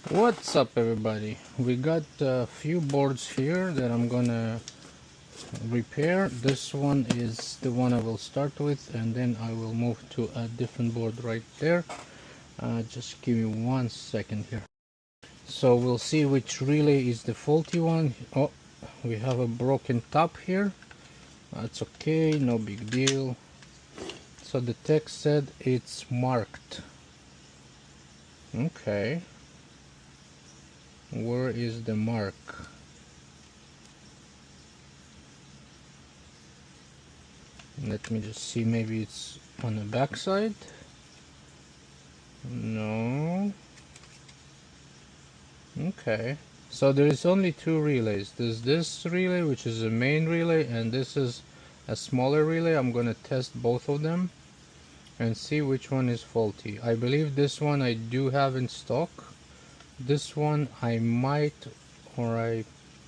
What's up, everybody? We got a few boards here that I'm gonna repair. This one is the one I will start with, and then I will move to a different board right there. Just give me 1 second here. So we'll see which relay is the faulty one. Oh, we have a broken top here. That's okay, no big deal. So the text said it's marked. Okay. Where is the mark? Let me just see, maybe it's on the back side. No. Okay. So there is only two relays. There's this relay, which is a main relay, and this is a smaller relay. I'm gonna test both of them and see which one is faulty. I believe this one I do have in stock. This one I might or I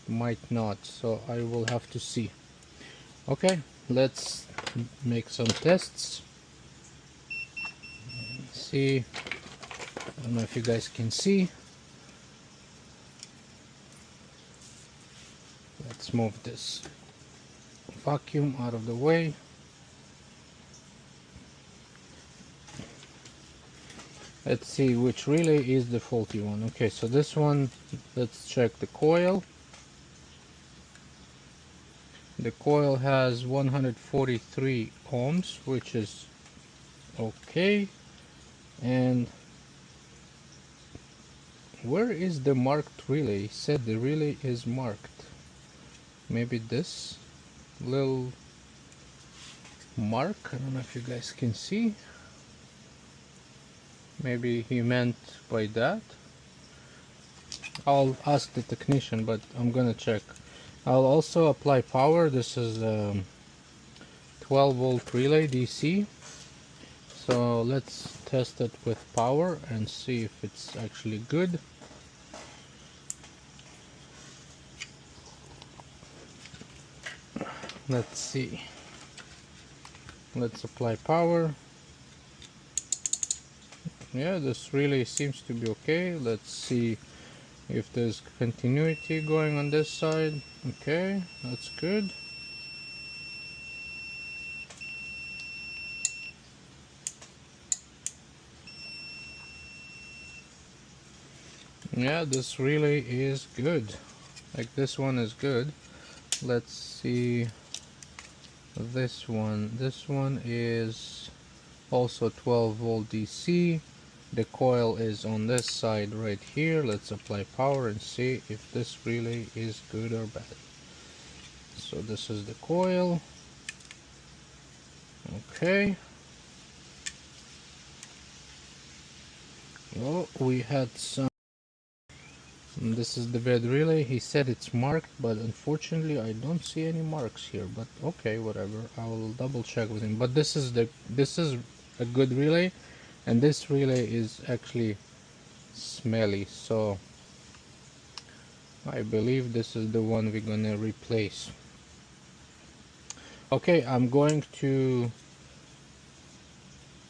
might not, so I will have to see. Okay, let's make some tests. See, I don't know if you guys can see. Let's move this vacuum out of the way. Let's see which relay is the faulty one. Okay, so this one, let's check the coil. The coil has 143 ohms, which is okay. And where is the marked relay? It said the relay is marked. Maybe this little mark, I don't know if you guys can see. Maybe he meant by that. I'll ask the technician, but I'm gonna check. I'll also apply power. This is a 12 volt relay DC. So let's test it with power and see if it's actually good. Let's see. Let's apply power. Yeah, this relay seems to be okay. Let's see if there's continuity going on this side. Okay, that's good. Yeah, this relay is good. Like, this one is good. Let's see this one. This one is also 12 volt DC. The coil is on this side right here. Let's apply power and see if this relay is good or bad. So this is the coil. Okay. Oh, we had some. This is the bad relay. He said it's marked, but unfortunately I don't see any marks here. But okay, whatever. I will double check with him. But this is a good relay, and this relay is actually smelly, so I believe this is the one we're gonna replace. Okay, I'm going to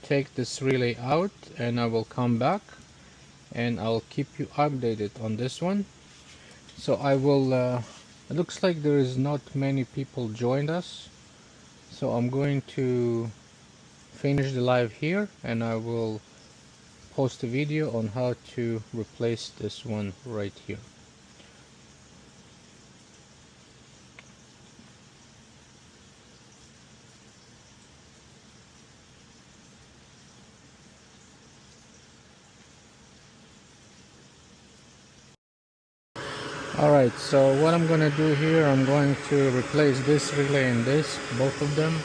take this relay out and I will come back and I'll keep you updated on this one. So I will it looks like there is not many people joined us, so I'm going to finish the live here and I will post a video on how to replace this one right here. Alright, so what I'm gonna do here, I'm going to replace this relay and this, both of them.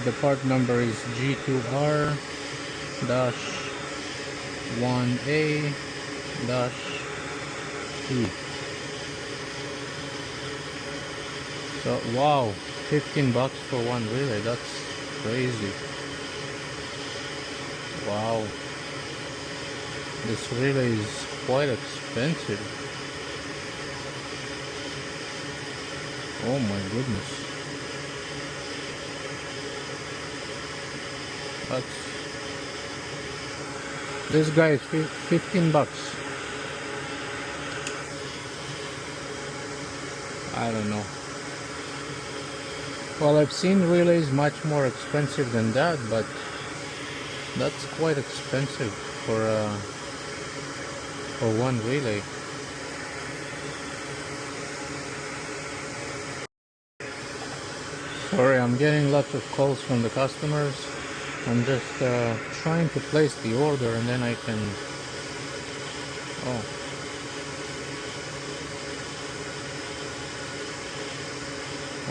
The part number is G2R-1A-E. So wow, 15 bucks for one relay, that's crazy. Wow, this relay is quite expensive. Oh my goodness. This guy is 15 bucks. I don't know. Well, I've seen relays much more expensive than that, but that's quite expensive for one relay. Sorry, I'm getting lots of calls from the customers. I'm just trying to place the order, and then I can... Oh.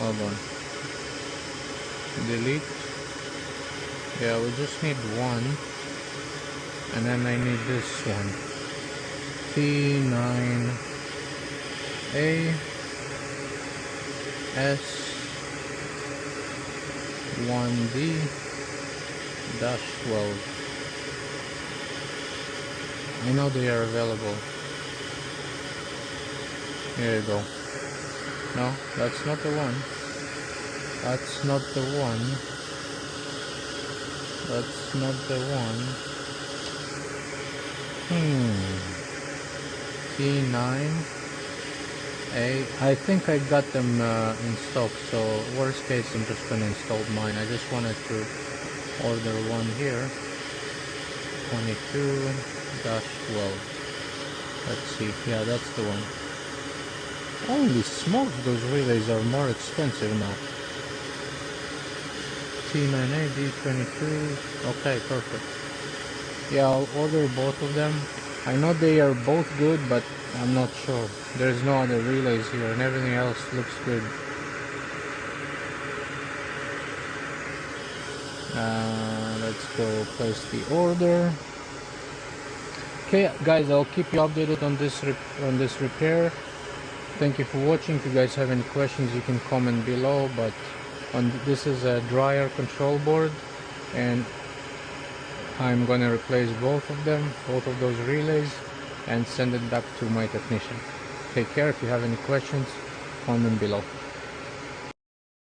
Hold on. Delete. Yeah, we just need one. And then I need this one. T9A S1D-12. I know they are available. Here you go. No, that's not the one. That's not the one. That's not the one. T9A. I think I got them in stock, so worst case I'm just gonna install mine. I just wanted to order one here. 22-12. Let's see. Yeah, that's the one. Holy smokes, those relays are more expensive now. T9A, D22. Okay, perfect. Yeah, I'll order both of them. I know they are both good, but I'm not sure. There's no other relays here, and everything else looks good. Let's go place the order. Okay, guys, I'll keep you updated on this repair. Thank you for watching. If you guys have any questions, you can comment below. But this is a dryer control board, and I'm gonna replace both of them, both of those relays, and send it back to my technician. Take care. If you have any questions, comment below.